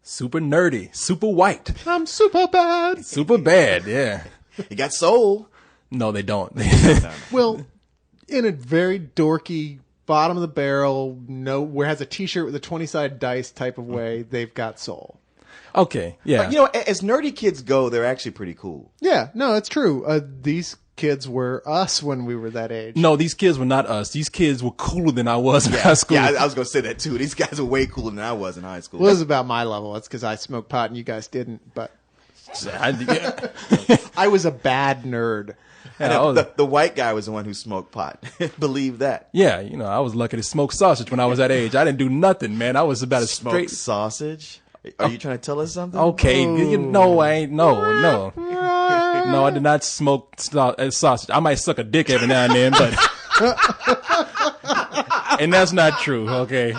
super nerdy, super white. I'm super bad. Super bad, yeah. You got soul. No, they don't. Well, in a very dorky, bottom of the barrel, where has a T-shirt with a 20-sided dice type of way, they've got soul. Okay, yeah. But, you know, as nerdy kids go, they're actually pretty cool. Yeah, no, it's true. These kids were us when we were that age. No, these kids were not us. These kids were cooler than I was in high school. Yeah, I was going to say that too. These guys are way cooler than I was in high school. Well, it was about my level. That's because I smoked pot and you guys didn't. But I was a bad nerd. The white guy was the one who smoked pot. Believe that. Yeah, you know, I was lucky to smoke sausage when I was that age. I didn't do nothing, man. I was about as Smoked straight. sausage? Are you trying to tell us something? Okay, no, I ain't. No, I did not smoke sausage. I might suck a dick every now and then, but and that's not true. Okay,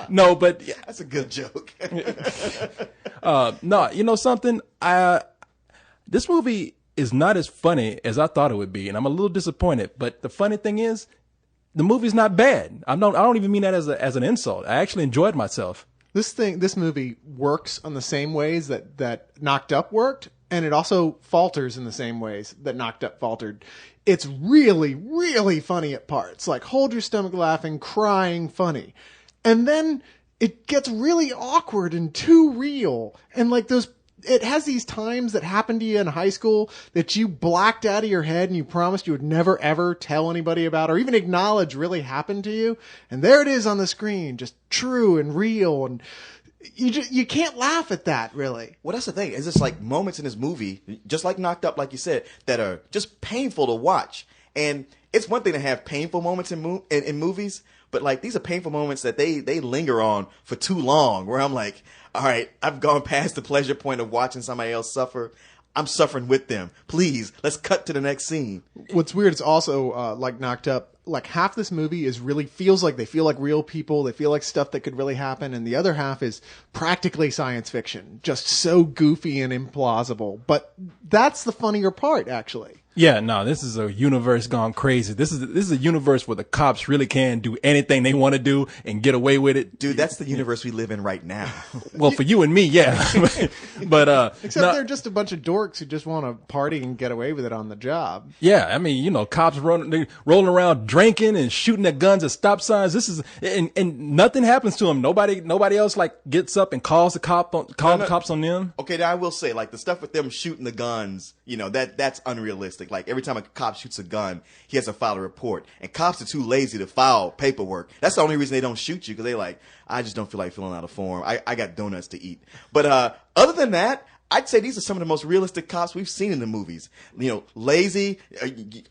no, but That's a good joke. no, you know something? This movie is not as funny as I thought it would be, and I'm a little disappointed. But the funny thing is, the movie's not bad. I don't even mean that as an insult. I actually enjoyed myself. This movie works on the same ways that Knocked Up worked, and it also falters in the same ways that Knocked Up faltered. It's really, really funny at parts. Like, hold your stomach laughing, crying, funny. And then it gets really awkward and too real. And like it has these times that happened to you in high school that you blacked out of your head and you promised you would never ever tell anybody about or even acknowledge really happened to you. And there it is on the screen, just true and real. And you can't laugh at that, really. Well, that's the thing. It's just like moments in this movie, just like Knocked Up, like you said, that are just painful to watch. And it's one thing to have painful moments in movies, but like these are painful moments that they linger on for too long, where I'm like, all right, I've gone past the pleasure point of watching somebody else suffer. I'm suffering with them. Please, let's cut to the next scene. What's weird is also, like Knocked Up, like half this movie is really feels like they feel like real people. They feel like stuff that could really happen. And the other half is practically science fiction, just so goofy and implausible. But that's the funnier part, actually. Yeah, no, this is a universe gone crazy. This is a universe where the cops really can do anything they want to do and get away with it. Dude, that's the universe we live in right now. Well, for you and me, yeah. but Except they're just a bunch of dorks who just want to party and get away with it on the job. yeah, I mean, you know, cops rolling around drinking and shooting their guns at stop signs. This is and nothing happens to them. Nobody else like gets up and calls the cops on them. Okay, now I will say, like the stuff with them shooting the guns, you know, that's unrealistic. Like every time a cop shoots a gun, he has to file a report. And cops are too lazy to file paperwork. That's the only reason they don't shoot you, because they like, I just don't feel like filling out a form. I got donuts to eat. But other than that, I'd say these are some of the most realistic cops we've seen in the movies. You know, lazy,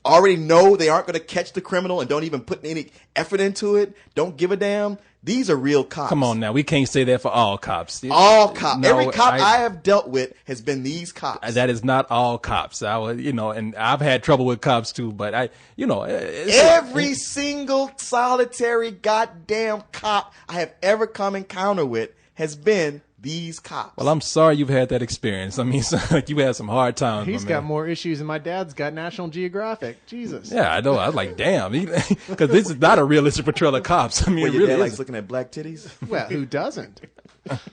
already know they aren't going to catch the criminal and don't even put any effort into it, don't give a damn. These are real cops. Come on now, we can't say that for all cops. All cops. No, Every cop I have dealt with has been these cops. That is not all cops. And I've had trouble with cops too, but every single solitary goddamn cop I have ever come encounter with has been these cops. Well, I'm sorry you've had that experience. I mean, you had some hard times. He's got more issues than my dad's got. National Geographic. Jesus. Yeah, I know. I was like, damn, because this is not a realistic portrayal of cops. I mean, Well, it your really dad likes is. looking at black titties? Well, who doesn't?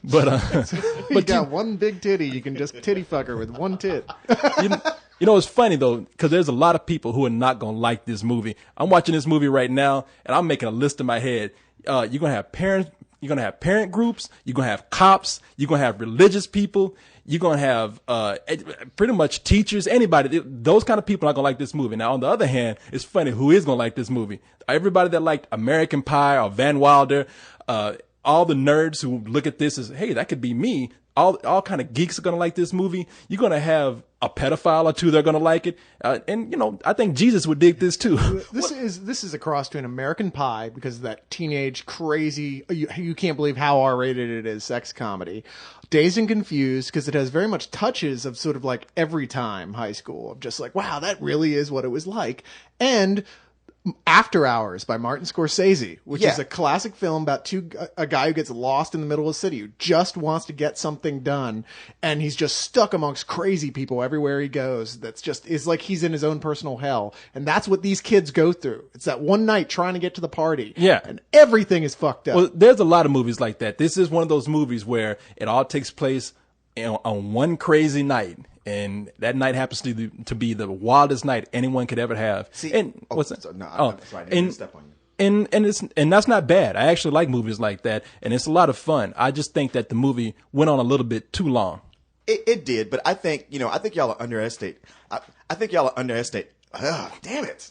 But You got one big titty. You can just titty fuck her with one tit. you know, it's funny though, because there's a lot of people who are not gonna like this movie. I'm watching this movie right now, and I'm making a list in my head. You're gonna have parents. You're going to have parent groups. You're going to have cops. You're going to have religious people. You're going to have pretty much teachers, anybody. Those kind of people are going to like this movie. Now, on the other hand, it's funny who is going to like this movie. Everybody that liked American Pie or Van Wilder, all the nerds who look at this as, hey, that could be me. All kind of geeks are going to like this movie. You're going to have a pedophile or two that are going to like it. And, you know, I think Jesus would dig this too. This is a cross between American Pie, because of that teenage crazy, you can't believe how R-rated it is, sex comedy. Dazed and Confused, because it has very much touches of sort of like Every Time High School, of just like, wow, that really is what it was like. And After Hours by Martin Scorsese, which Yeah. is a classic film about a guy who gets lost in the middle of the city, who just wants to get something done, and he's just stuck amongst crazy people everywhere he goes. Is like he's in his own personal hell, and that's what these kids go through. It's that one night trying to get to the party, Yeah. and everything is fucked up. Well, there's a lot of movies like that. This is one of those movies where it all takes place on one crazy night. And that night happens to be the wildest night anyone could ever have. See, and what's that? So, no, I'm sorry, I didn't mean to step on you. And that's not bad. I actually like movies like that, and it's a lot of fun. I just think that the movie went on a little bit too long. It did, but I think y'all are underestimating. I think y'all are underestimating. Damn it!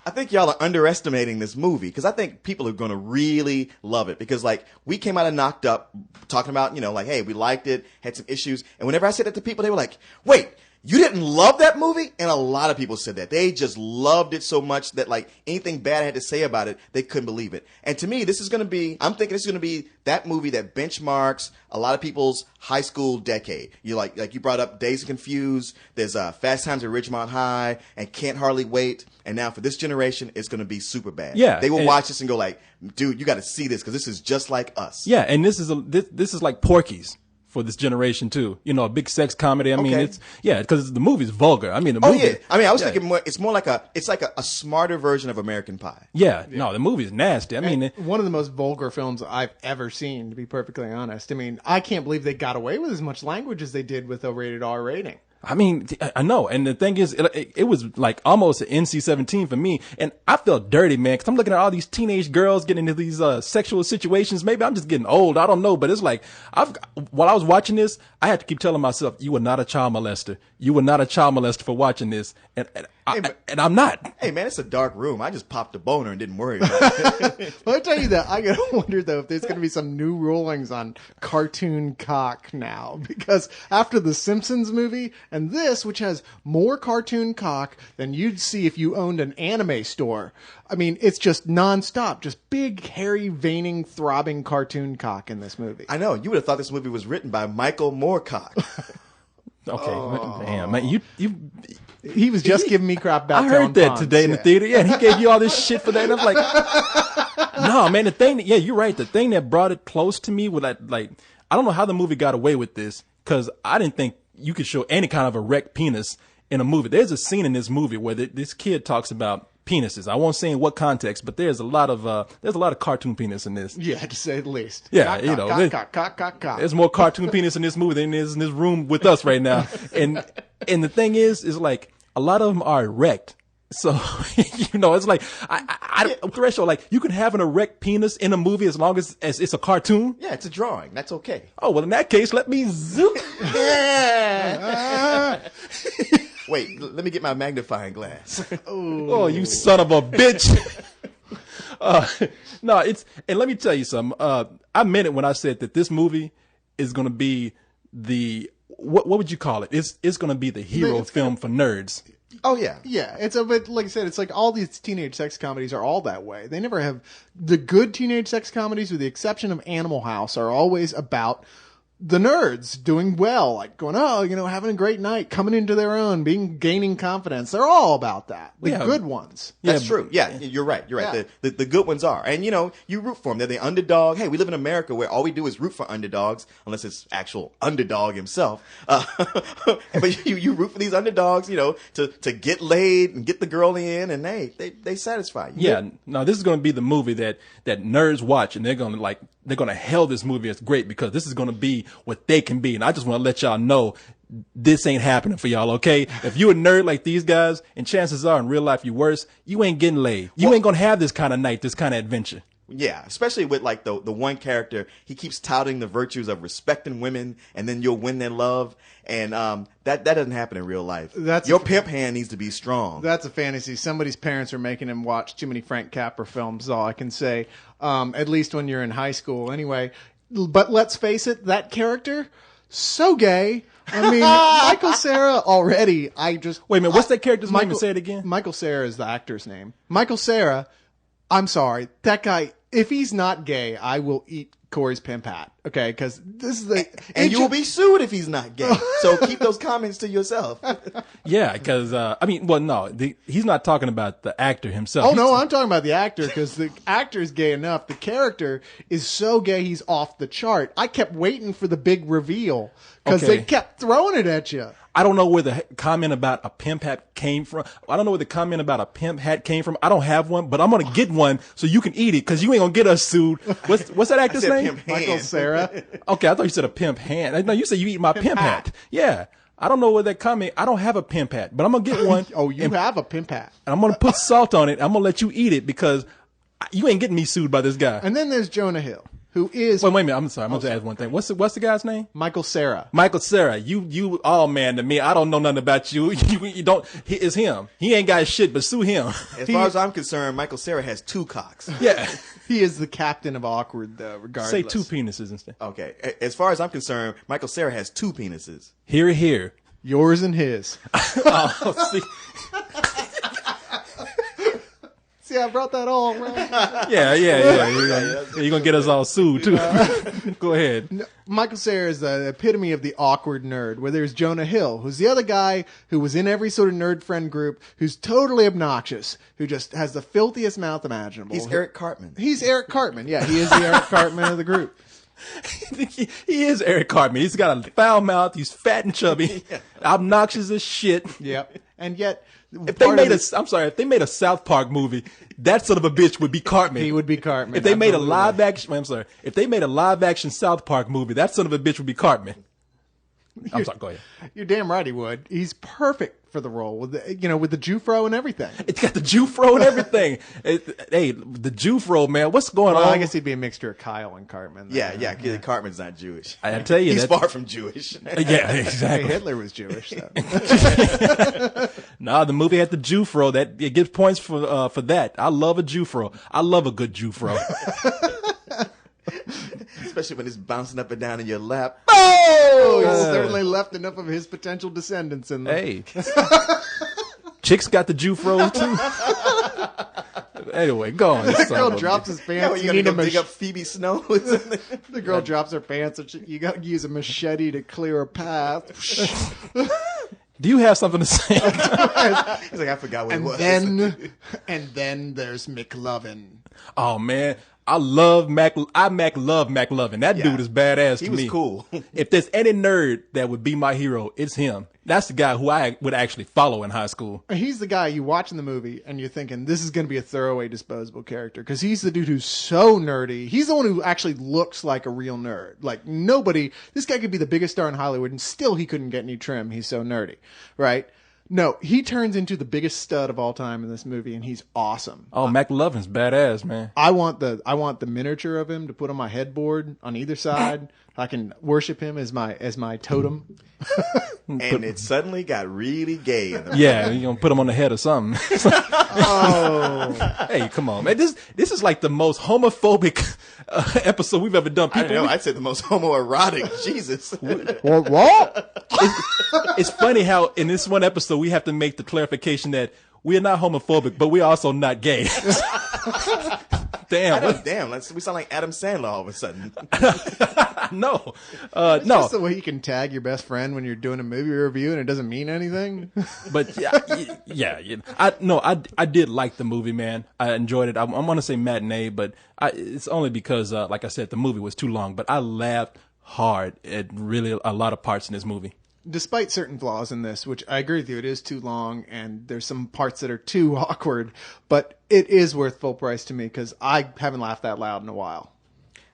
I think y'all are underestimating this movie because I think people are going to really love it because like we came out of Knocked Up talking about like hey, we liked it, had some issues, and whenever I said that to people, they were like, wait. You didn't love that movie? And a lot of people said that. They just loved it so much that like anything bad I had to say about it, they couldn't believe it. And to me, I'm thinking this is going to be that movie that benchmarks a lot of people's high school decade. You like you brought up Dazed and Confused. There's Fast Times at Ridgemont High and Can't Hardly Wait. And now for this generation, it's going to be Superbad. Yeah. They will watch this and go like, dude, you got to see this because this is just like us. Yeah, and this is like Porky's for this generation too. A big sex comedy. I mean, Okay. because the movie's vulgar. I mean, the Oh movie. yeah. I mean, I was thinking more. It's more like it's like a smarter version of American Pie. Yeah, no, the movie's nasty. I mean, One of the most vulgar films I've ever seen, to be perfectly honest. I mean, I can't believe they got away with as much language as they did with a rated R rating. I mean, I know. And the thing is, it was like almost an NC-17 for me. And I felt dirty, man, because I'm looking at all these teenage girls getting into these sexual situations. Maybe I'm just getting old. I don't know. But it's like, while I was watching this, I had to keep telling myself, you were not a child molester. You were not a child molester for watching this. And I'm not. Hey, man, it's a dark room. I just popped a boner and didn't worry about it. Well, I tell you that, I gotta wonder though if there's gonna be some new rulings on cartoon cock now, because after the Simpsons movie and this, which has more cartoon cock than you'd see if you owned an anime store, I mean, it's just nonstop, just big, hairy, veining, throbbing cartoon cock in this movie. I know. You would have thought this movie was written by Michael Moorcock. Okay, damn, man, you. He was just giving me crap about I heard that tampons. today in the theater. Yeah, and he gave you all this shit for that. And I'm like, no, man, you're right. The thing that brought it close to me was like, I don't know how the movie got away with this because I didn't think you could show any kind of erect penis in a movie. There's a scene in this movie where this kid talks about penises. I won't say in what context, but there's a lot of cartoon penis in this. Yeah, to say the least. Yeah, Cock. there's more cartoon penis in this movie than there is in this room with us right now. And the thing is like a lot of them are erect. So, it's like, I threshold, like, you can have an erect penis in a movie as long as it's a cartoon. Yeah, it's a drawing. That's okay. Oh, well, in that case, let me zoom. Wait, let me get my magnifying glass. Oh, you son of a bitch. No, and let me tell you something. I meant it when I said that this movie is going to be what would you call it? It's going to be the hero film for nerds. Oh, yeah. Yeah, but like I said, it's like all these teenage sex comedies are all that way. They never have the good teenage sex comedies, with the exception of Animal House, are always about the nerds doing well, like going, having a great night, coming into their own, gaining confidence. They're all about that. The good ones. That's true. Yeah, you're right. You're right. Yeah. The good ones are. And, you root for them. They're the underdog. Hey, we live in America where all we do is root for underdogs, unless it's actual underdog himself. But you root for these underdogs, to get laid and get the girl in, and they satisfy you. Yeah. No, this is going to be the movie that nerds watch, and they're going to hail this movie as great because this is going to be what they can be. And I just want to let y'all know this ain't happening for y'all, okay? If you a nerd like these guys, and chances are in real life you worse, you ain't getting laid. You ain't going to have this kind of night, this kind of adventure. Yeah, especially with like the one character, he keeps touting the virtues of respecting women, and then you'll win their love, and that doesn't happen in real life. Your pimp hand needs to be strong. That's a fantasy. Somebody's parents are making him watch too many Frank Capra films. Is all I can say. At least when you're in high school, anyway. But let's face it, that character, so gay. I mean, Michael Cera already. Wait a minute. What's that character's name? Say it again. Michael Cera is the actor's name. Michael Cera. I'm sorry, that guy. If he's not gay, I will eat Corey's pimp hat. Okay, because this is the And you will be sued if he's not gay. So keep those comments to yourself. Yeah, because he's not talking about the actor himself. Oh no, I'm talking about the actor because the actor is gay enough. The character is so gay he's off the chart. I kept waiting for the big reveal because Okay. they kept throwing it at you. I don't know where the comment about a pimp hat came from. I don't know where the comment about a pimp hat came from. I don't have one, but I'm going to get one so you can eat it because you ain't going to get us sued. What's that actor's said name? pimp Michael hand. Sarah. Okay, I thought you said a pimp hand. No, you said you eat my pimp hat. Yeah. I don't know where that comment. I don't have a pimp hat, but I'm going to get one. Oh, you have a pimp hat. And I'm going to put salt on it. I'm going to let you eat it because you ain't getting me sued by this guy. And then there's Jonah Hill, who is Wait a minute. I'm sorry. I'm going to ask one thing. What's the guy's name? Michael Sarah. Michael Sarah, you all man to me. I don't know nothing about you. You don't. It's him. He ain't got shit, but sue him. As far as I'm concerned, Michael Cera has 2 cocks. Yeah. He is the captain of awkward, though, regardless. Say 2 penises instead. Okay. As far as I'm concerned, Michael Cera has 2 penises. Here. Yours and his. Oh, see. See, I brought that all around. Yeah. You're gonna get us all sued too. Go ahead. Michael Cera is the epitome of the awkward nerd, where there's Jonah Hill, who's the other guy who was in every sort of nerd friend group, who's totally obnoxious, who just has the filthiest mouth imaginable. He's Eric Cartman. He's Eric Cartman. Yeah, he is the Eric Cartman of the group. He is Eric Cartman. He's got a foul mouth. He's fat and chubby, obnoxious as shit. Yep. And yet, If they made if they made a South Park movie, that son of a bitch would be Cartman. he would be Cartman. If they made a absolutely. live action, if they made a live action South Park movie, that son of a bitch would be Cartman. I'm sorry. Go ahead. You're damn right he would. He's perfect for the role with the Jufro and everything. It's got the Jufro and everything. Hey, the Jufro, man. What's going Well, on? I guess he'd be a mixture of Kyle and Cartman. Yeah. Cartman's not Jewish. I tell you, He's that- far from Jewish. Yeah, Hey, exactly. Hitler was Jewish. So. Nah, the movie had the Jufro. That it gives points for that. I love a Jufro. I love a good Jufro. Especially when it's bouncing up and down in your lap. Oh, he's certainly left enough of his potential descendants in them. Hey, chicks got the Jufro too. Anyway, go on. The girl drops his Yeah, pants. you you gotta need go a dig up Phoebe Snow. The girl drops her pants, and you got to use a machete to clear a path. Do you have something to say? He's like, I forgot what it was. And then there's McLovin. Oh man, I love love McLovin. That Yeah. dude is badass He to was me. cool. If there's any nerd that would be my hero, it's him. That's the guy who I would actually follow in high school. He's the guy you watch in the movie, and you're thinking this is going to be a throwaway, disposable character because he's the dude who's so nerdy. He's the one who actually looks like a real nerd. Like nobody, this guy could be the biggest star in Hollywood, and still he couldn't get any trim. He's so nerdy, right? No, he turns into the biggest stud of all time in this movie, and he's awesome. Oh, McLovin's badass, man. I want the miniature of him to put on my headboard on either side. I can worship him as my totem. And it suddenly got really gay. In the Yeah, you're gonna put him on the head or something. Oh, Hey, come on, man. This is like the most homophobic episode we've ever done. I don't know. I'd say the most homoerotic. Jesus. what? It's funny how in this one episode we have to make the clarification that we're not homophobic, but we're also not gay. Damn. Damn, we sound like Adam Sandler all of a sudden. No. It's No. just the way you can tag your best friend when you're doing a movie review and it doesn't mean anything. But yeah. I did like the movie, man. I enjoyed it. I'm going to say matinee, but it's only because, like I said, the movie was too long. But I laughed hard at really a lot of parts in this movie. Despite certain flaws in this, which I agree with you, it is too long and there's some parts that are too awkward, but it is worth full price to me because I haven't laughed that loud in a while.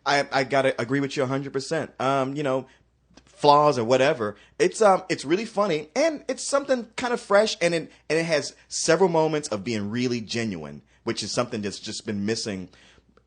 I gotta agree with you 100%. Flaws or whatever. It's really funny and it's something kind of fresh and it has several moments of being really genuine, which is something that's just been missing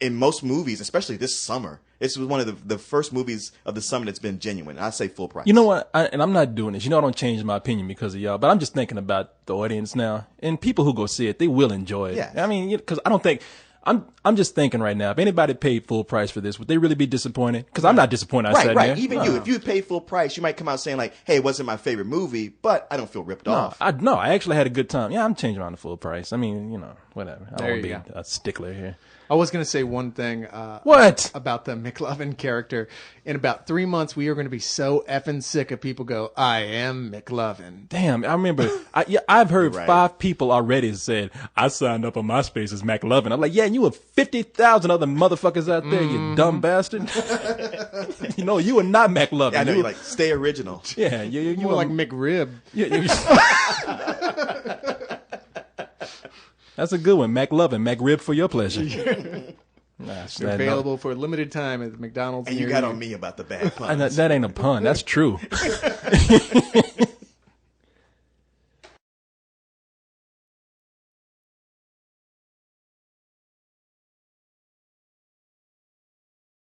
in most movies, especially this summer. This was one of the first movies of the summer that's been genuine. I say full price. You know what? And I'm not doing this. I don't change my opinion because of y'all, but I'm just thinking about the audience now and people who go see it. They will enjoy it. Yes. I mean, because I don't think. I'm just thinking right now, if anybody paid full price for this, would they really be disappointed? Because I'm not disappointed. I said, Right. man. Even you, if you paid full price, you might come out saying like, "Hey, it wasn't my favorite movie, but I don't feel ripped off." I actually had a good time. Yeah, I'm changing on the full price. I mean, whatever. I don't There want to you be a stickler here. I was going to say one thing. What? About the McLovin character? In about 3 months, we are going to be so effing sick of people go, "I am McLovin." Damn, I remember. I've heard You're right. 5 people already said I signed up on MySpace as McLovin. I'm like, yeah, and you have 50,000 other motherfuckers out there, you dumb bastard. You know, you are not McLovin. I know, You- you're like, stay original. yeah, you More like McRib. That's a good one, McLovin, McRib for your pleasure. Nah, They're available for a limited time at McDonald's. And you near got on me about the bad puns. that ain't a pun. That's true.